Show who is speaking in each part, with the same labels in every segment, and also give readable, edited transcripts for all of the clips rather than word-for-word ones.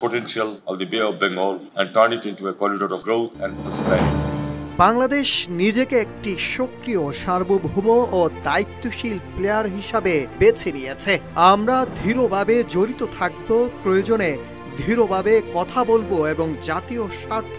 Speaker 1: potential of the Bay of Bengal and turn it into a corridor of growth and prosperity.
Speaker 2: Bangladesh নিজেকে একটি সক্রিয় সার্বভৌম ও দায়িত্বশীল player হিসাবে বেছে নিয়েছে। আমরা দৃঢ়ভাবে জড়িত থাকব, প্রয়োজনে দৃঢ়ভাবে কথা বলবো এবং জাতীয় স্বার্থ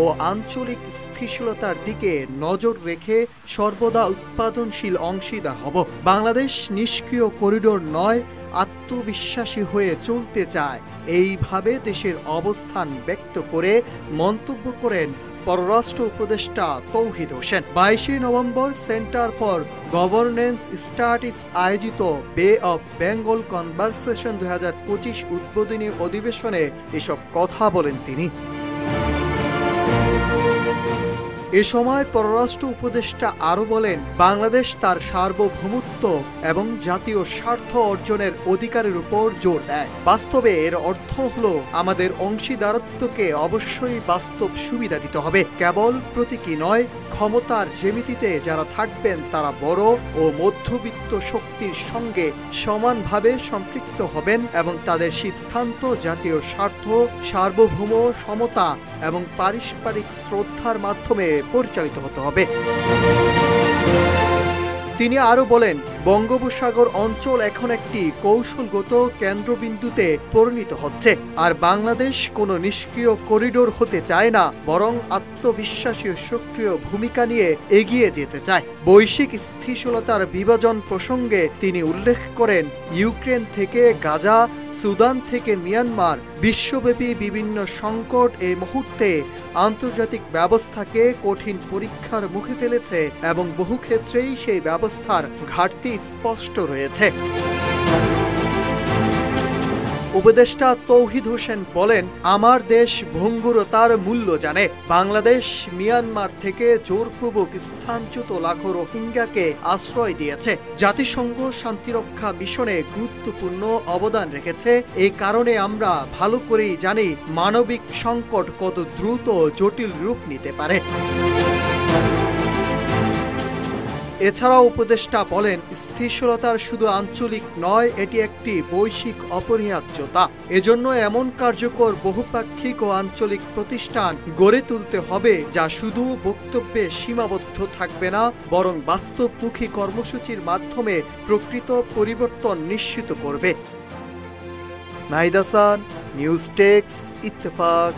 Speaker 2: ও আঞ্চলিক স্থিতিশীলতার দিকে নজর রেখে সর্বদা উৎপাদনশীল অংশীদার হব। বাংলাদেশ নিষ্ক্রিয় করিডোর নয়, আত্মবিশ্বাসী হয়ে চলতে চায়, এইভাবে দেশের অবস্থান ব্যক্ত করে মন্তব্য করেন পররাষ্ট্র উপদেষ্টা Touhid Hossain. 22 November center for governance studies আয়োজিত বে অব বেঙ্গল কনভারসেশন 2025 উদ্বোধনী অধিবেশনে এসব কথা বলেন তিনি। এ সময় পররাষ্ট্র উপদেষ্টা আরও বলেন, বাংলাদেশ তার সার্বভৌমত্ব এবং জাতীয় স্বার্থ অর্জনের অধিকারের উপর জোর দেয়। বাস্তবে এর অর্থ হলো আমাদের অংশীদারত্বকে অবশ্যই বাস্তব সুবিধা দিতে হবে। কেবল প্রতীকী নয়, ক্ষমতার জ্যামিতিতে যারা থাকবেন তারা বড় ও মধ্যবিত্ত শক্তির সঙ্গে সমানভাবে সম্পৃক্ত হবেন এবং তাদের সিদ্ধান্ত জাতীয় স্বার্থ, সার্বভৌম সমতা এবং পারস্পরিক শ্রদ্ধার মাধ্যমে পরিচালিত হতে হবে। তিনি আরও বলেন, বঙ্গোপসাগর অঞ্চল এখন একটি কৌশলগত কেন্দ্রবিন্দুতে পরিণত হচ্ছে, আর বাংলাদেশ কোনো নিষ্ক্রিয় করিডোর হতে চায় না, বরং আত্মবিশ্বাসী ও সক্রিয় ভূমিকা নিয়ে এগিয়ে যেতে চায়। বৈশ্বিক স্থিতিশীলতার বিভাজন প্রসঙ্গে তিনি উল্লেখ করেন, ইউক্রেন থেকে গাজা, সুদান থেকে মিয়ানমার, বিশ্বব্যাপী বিভিন্ন সংকট এই মুহূর্তে আন্তর্জাতিক ব্যবস্থাকে কঠিন পরীক্ষার মুখে ফেলেছে এবং বহু ক্ষেত্রেই সেই ব্যবস্থার ঘাটতি স্পষ্ট রয়েছে। উপদেষ্টা তৌহিদ হোসেন বলেন, আমার দেশ ভঙ্গুরতার মূল্য জানে। বাংলাদেশ মিয়ানমার থেকে জোরপূর্বক স্থানচ্যুত লাখো রোহিঙ্গাকে আশ্রয় দিয়েছে। জাতিসংঘ শান্তিরক্ষা মিশনে গুরুত্বপূর্ণ অবদান রেখেছে। এই কারণে আমরা ভালো করেই জানি মানবিক সংকট কত দ্রুত জটিল রূপ নিতে পারে। এছাড়াও উপদেষ্টা বলেন, স্থিতিশীলতার শুধু আঞ্চলিক নয়, এটি একটি বৈশ্বিক অপরিহার্যতা। এজন্য এমন কার্যকর বহুপাক্ষিক ও আঞ্চলিক প্রতিষ্ঠান গড়ে তুলতে হবে যা শুধু বক্তব্যে সীমাবদ্ধ থাকবে না, বরং বাস্তবমুখী কর্মসূচির মাধ্যমে প্রকৃত পরিবর্তন নিশ্চিত করবে। নাহিদ হাসান, নিউজ টেক্স, ইত্তেফাক।